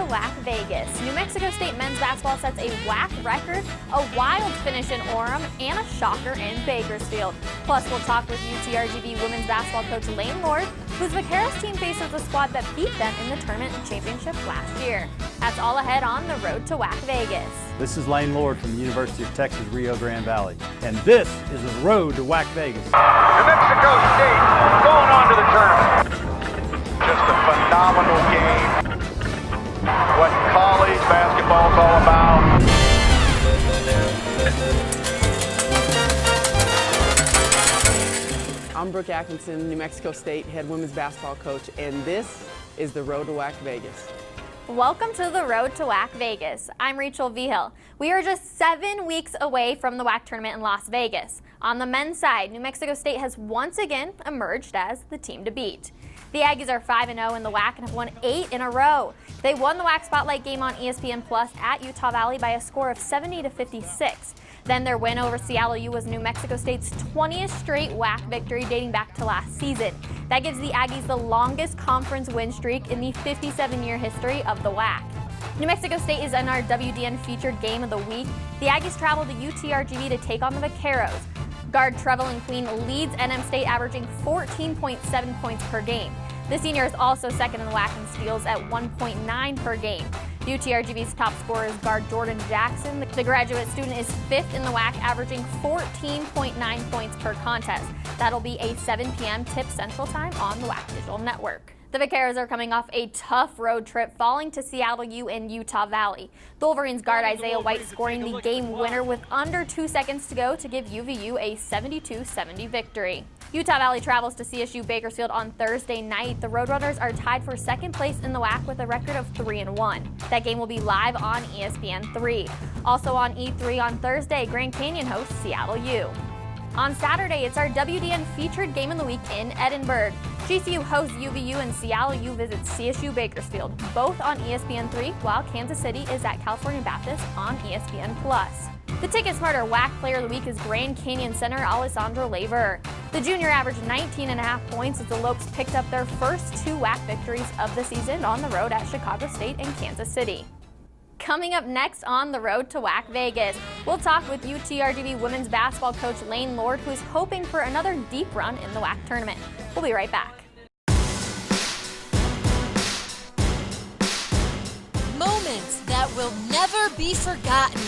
WAC Vegas. New Mexico State men's basketball sets a WAC record, a wild finish in Orem, and a shocker in Bakersfield. Plus, we'll talk with UTRGV women's basketball coach Lane Lord, whose Vaqueros team faces the squad that beat them in the tournament championship last year. That's all ahead on the road to WAC Vegas. This is Lane Lord from the University of Texas, Rio Grande Valley, and this is the road to WAC Vegas. New Mexico State going on to the tournament. Just a phenomenal game. What college basketball is all about. I'm Brooke Atkinson, New Mexico State head women's basketball coach, and this is the road to WAC Vegas. Welcome to the road to WAC Vegas. I'm Rachel Vigil. We are just 7 weeks away from the WAC tournament in Las Vegas. On the men's side, New Mexico State has once again emerged as the team to beat. The Aggies are 5-0 in the WAC and have won 8 in a row. They won the WAC Spotlight game on ESPN Plus at Utah Valley by a score of 70-56. Then their win over Seattle U was New Mexico State's 20th straight WAC victory dating back to last season. That gives the Aggies the longest conference win streak in the 57-year history of the WAC. New Mexico State is in our WDN featured game of the week. The Aggies travel to UTRGV to take on the Vaqueros. Guard Trevelyn Queen leads NM State, averaging 14.7 points per game. The senior is also second in the WAC in steals at 1.9 per game. UTRGV's top scorer is guard Jordan Jackson. The graduate student is fifth in the WAC, averaging 14.9 points per contest. That'll be a 7 p.m. tip Central Time on the WAC Digital Network. The Vaqueros are coming off a tough road trip, falling to Seattle U in Utah Valley. The Wolverines guard Isaiah White scoring the game winner with under 2 seconds to go to give UVU a 72-70 victory. Utah Valley travels to CSU Bakersfield on Thursday night. The Roadrunners are tied for second place in the WAC with a record of 3-1. That game will be live on ESPN3. Also on E3 on Thursday, Grand Canyon hosts Seattle U. On Saturday, it's our WDN featured game of the week in Edinburgh. GCU hosts UVU and Seattle U visits CSU Bakersfield, both on ESPN3, while Kansas City is at California Baptist on ESPN+. The Ticket Smarter WAC Player of the Week is Grand Canyon center Alessandro Lever. The junior averaged 19.5 points as the Lopes picked up their first 2 WAC victories of the season on the road at Chicago State and Kansas City. Coming up next on the road to WAC Vegas, we'll talk with UTRGV women's basketball coach Lane Lord, who's hoping for another deep run in the WAC tournament. We'll be right back. Moments that will never be forgotten.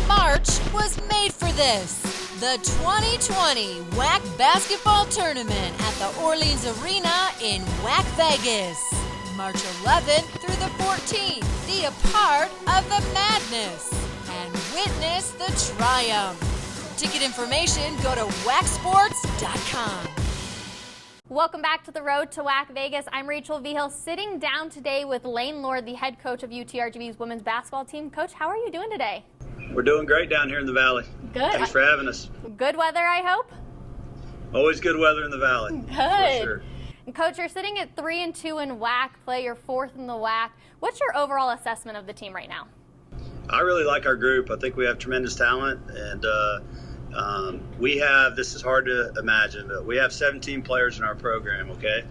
March was made for this. The 2020 WAC basketball tournament at the Orleans Arena in WAC Vegas. March 11th through the 14th. Be a part of the madness and witness the triumph. Ticket information, go to wacsports.com. Welcome back to the road to WAC Vegas. I'm Rachel Vigil, sitting down today with Lane Lord, the head coach of UTRGV's women's basketball team. Coach, how are you doing today? We're doing great down here in the valley. Good. Thanks for having us. Good weather, I hope? Always good weather in the valley. Good. For sure. And Coach, you're sitting at 3-2 in WAC play. You're 4th in the WAC. What's your overall assessment of the team right now? I really like our group. I think we have tremendous talent, and we have, this is hard to imagine, but we have 17 players in our program, okay?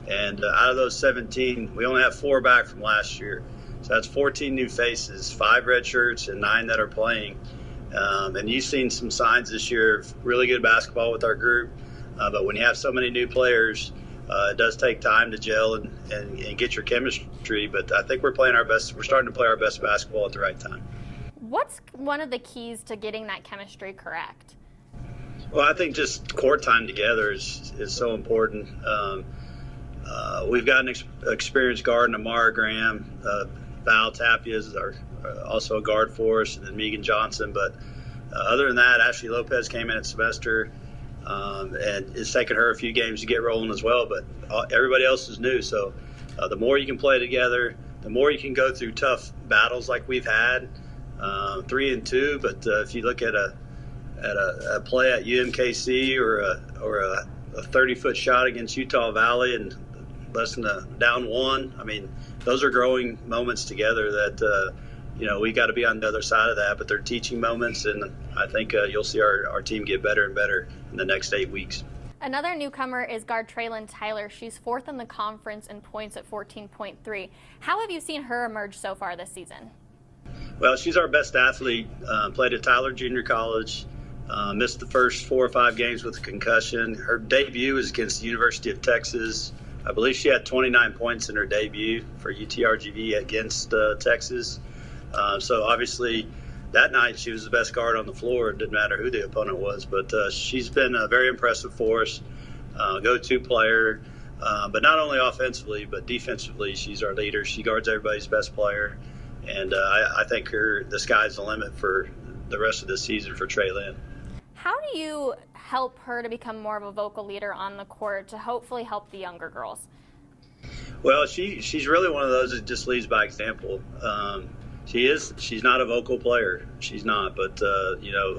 And out of those 17, we only have 4 back from last year. So that's 14 new faces, 5 red shirts, and 9 that are playing. And you've seen some signs this year of really good basketball with our group. But when you have so many new players, it does take time to gel and get your chemistry. But I think we're playing our best. We're starting to play our best basketball at the right time. What's one of the keys to getting that chemistry correct? Well, I think just court time together is so important. We've got an experienced guard in Amara Graham. Val Tapia is also a guard for us, and then Megan Johnson. But other than that, Ashley Lopez came in at semester, and it's taken her a few games to get rolling as well. But everybody else is new, so the more you can play together, the more you can go through tough battles like we've had, 3-2. But if you look at a play at UMKC or a 30-foot shot against Utah Valley and less than a down 1, I mean, those are growing moments together that we got to be on the other side of that, but they're teaching moments, and I think you'll see our team get better and better in the next 8 weeks. Another newcomer is guard Traylon Tyler. She's 4th in the conference in points at 14.3. How have you seen her emerge so far this season? Well, she's our best athlete. Played at Tyler Junior College. Missed the first 4 or 5 games with a concussion. Her debut was against the University of Texas. I believe she had 29 points in her debut for UTRGV against Texas. So obviously that night she was the best guard on the floor. It didn't matter who the opponent was, but she's been very impressive for us. Go-to player, but not only offensively, but defensively, she's our leader. She guards everybody's best player, and I think the sky's the limit for the rest of the season for Traylon. How do you help her to become more of a vocal leader on the court to hopefully help the younger girls? Well, she's really one of those that just leads by example. She's not a vocal player. She's not, but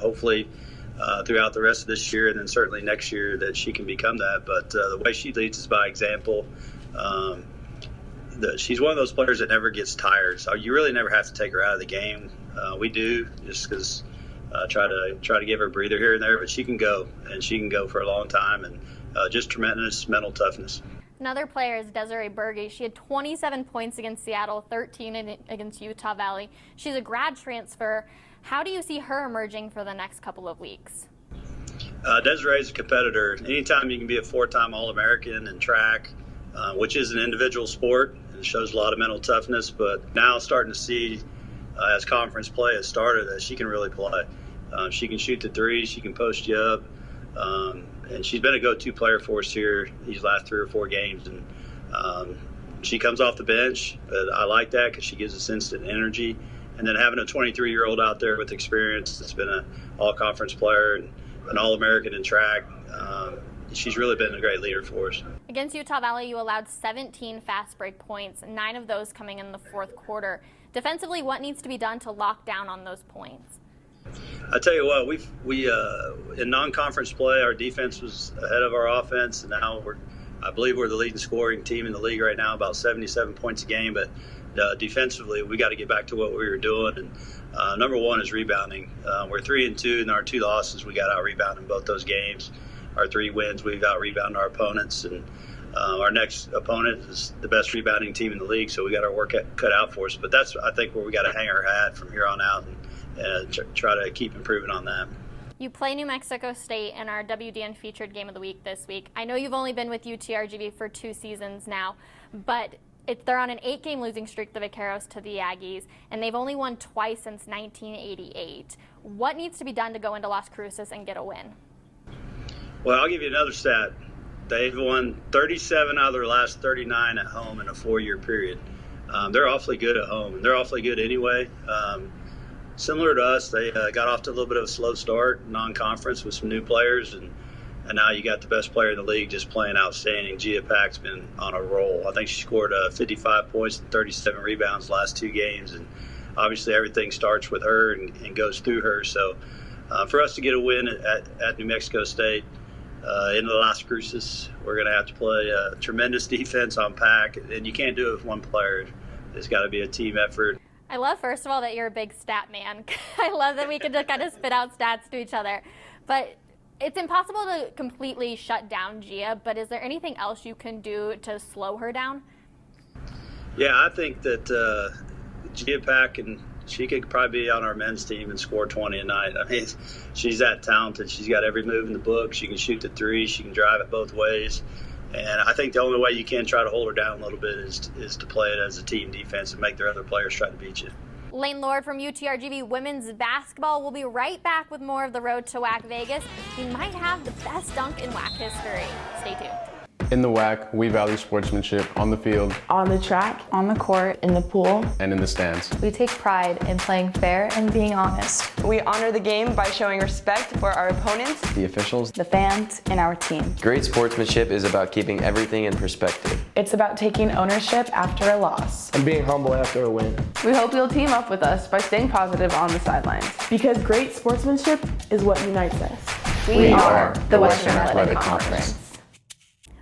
hopefully throughout the rest of this year and then certainly next year that she can become that. But the way she leads is by example. She's one of those players that never gets tired. So you really never have to take her out of the game. We do, just because try to give her a breather here and there, but she can go, and she can go for a long time, and just tremendous mental toughness. Another player is Desiree Berge. She had 27 points against Seattle, 13 against Utah Valley. She's a grad transfer. How do you see her emerging for the next couple of weeks? Desiree is a competitor. Anytime you can be a 4-time All-American in track, which is an individual sport, it shows a lot of mental toughness, but now starting to see as conference play has started that she can really play. She can shoot the three, she can post you up, and she's been a go-to player for us here these last 3 or 4 games. And she comes off the bench, but I like that because she gives us instant energy. And then having a 23-year-old out there with experience that's been an all-conference player and an All-American in track, she's really been a great leader for us. Against Utah Valley, you allowed 17 fast break points, 9 of those coming in the 4th quarter. Defensively, what needs to be done to lock down on those points? I tell you what, we in non-conference play, our defense was ahead of our offense, and now I believe we're the leading scoring team in the league right now, about 77 points a game. But defensively, we got to get back to what we were doing. And number one is rebounding. We're 3-2, and our 2 losses, we got out-rebounded in both those games. Our 3 wins, we've out-rebounded our opponents, and our next opponent is the best rebounding team in the league, so we got our work cut out for us. But that's, I think, where we got to hang our hat from here on out and try to keep improving on that. You play New Mexico State in our WDN featured game of the week this week. I know you've only been with UTRGV for 2 seasons now, but they're on an 8-game losing streak, the Vaqueros, to the Aggies, and they've only won twice since 1988. What needs to be done to go into Las Cruces and get a win? Well, I'll give you another stat. They've won 37 out of their last 39 at home in a 4-year period. They're awfully good at home, and they're awfully good anyway. Similar to us, they got off to a little bit of a slow start, non-conference with some new players, and now you got the best player in the league just playing outstanding. Gia Pack's been on a roll. I think she scored 55 points and 37 rebounds the last 2 games, and obviously everything starts with her and goes through her. So for us to get a win at New Mexico State, in the Las Cruces, we're going to have to play tremendous defense on Pack, and you can't do it with one player. It's got to be a team effort. I love, first of all, that you're a big stat man. I love that we can just kind of spit out stats to each other. But it's impossible to completely shut down Gia, but is there anything else you can do to slow her down? Yeah, I think that Gia Pack, she could probably be on our men's team and score 20 a night. I mean, she's that talented. She's got every move in the book. She can shoot the three. She can drive it both ways. And I think the only way you can try to hold her down a little bit is to play it as a team defense and make their other players try to beat you. Lane Lord from UTRGV women's basketball will be right back with more of the Road to WAC Vegas. We might have the best dunk in WAC history. Stay tuned. In the WAC, we value sportsmanship on the field, on the track, on the court, in the pool, and in the stands. We take pride in playing fair and being honest. We honor the game by showing respect for our opponents, the officials, the fans, and our team. Great sportsmanship is about keeping everything in perspective. It's about taking ownership after a loss. And being humble after a win. We hope you'll team up with us by staying positive on the sidelines. Because great sportsmanship is what unites us. We are the Western Athletic Conference.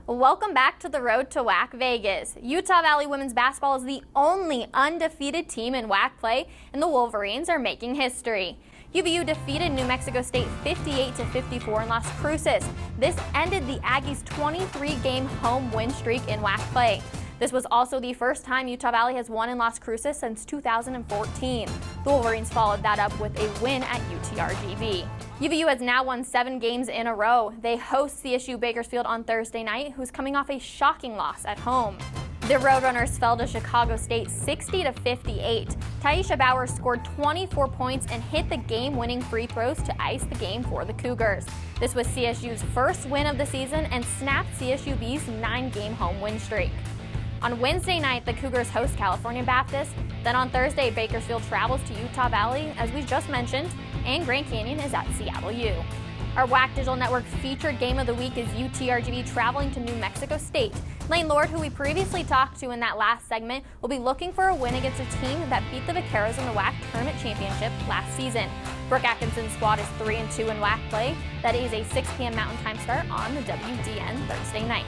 Welcome back to the Road to WAC Vegas. Utah Valley women's basketball is the only undefeated team in WAC play, and the Wolverines are making history. UVU defeated New Mexico State 58-54 in Las Cruces. This ended the Aggies' 23-game home win streak in WAC play. This was also the first time Utah Valley has won in Las Cruces since 2014. The Wolverines followed that up with a win at UTRGV. UVU has now won 7 games in a row. They host CSU Bakersfield on Thursday night, who's coming off a shocking loss at home. The Roadrunners fell to Chicago State 60-58. Taisha Bauer scored 24 points and hit the game-winning free throws to ice the game for the Cougars. This was CSU's first win of the season and snapped CSU B's 9-game home win streak. On Wednesday night, the Cougars host California Baptist. Then on Thursday, Bakersfield travels to Utah Valley, as we just mentioned, and Grand Canyon is at Seattle U. Our WAC Digital Network featured game of the week is UTRGV traveling to New Mexico State. Lane Lord, who we previously talked to in that last segment, will be looking for a win against a team that beat the Vaqueros in the WAC Tournament Championship last season. Brooke Atkinson's squad is 3-2 in WAC play. That is a 6 p.m. Mountain Time start on the WDN Thursday night.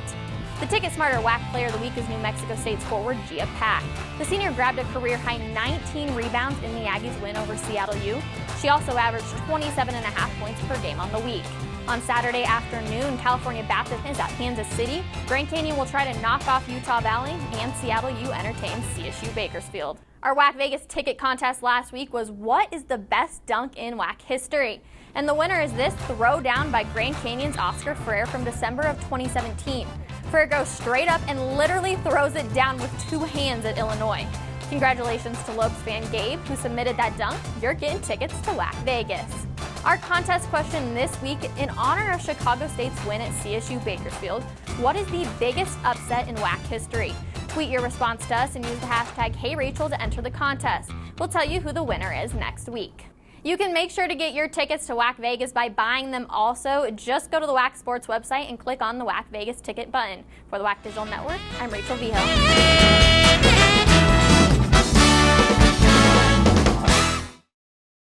The Ticket Smarter WAC Player of the Week is New Mexico State's forward Gia Pack. The senior grabbed a career-high 19 rebounds in the Aggies' win over Seattle U. She also averaged 27.5 points per game on the week. On Saturday afternoon, California Baptist is at Kansas City. Grand Canyon will try to knock off Utah Valley, and Seattle U entertains CSU Bakersfield. Our WAC Vegas ticket contest last week was what is the best dunk in WAC history? And the winner is this throwdown by Grand Canyon's Oscar Frere from December of 2017. Frere goes straight up and literally throws it down with 2 hands at Illinois. Congratulations to Lopes fan Gabe, who submitted that dunk. You're getting tickets to WAC Vegas. Our contest question this week, in honor of Chicago State's win at CSU Bakersfield, what is the biggest upset in WAC history? Tweet your response to us and use the hashtag HeyRachel to enter the contest. We'll tell you who the winner is next week. You can make sure to get your tickets to WAC Vegas by buying them also. Just go to the WAC Sports website and click on the WAC Vegas ticket button. For the WAC Digital Network, I'm Rachel Vigil.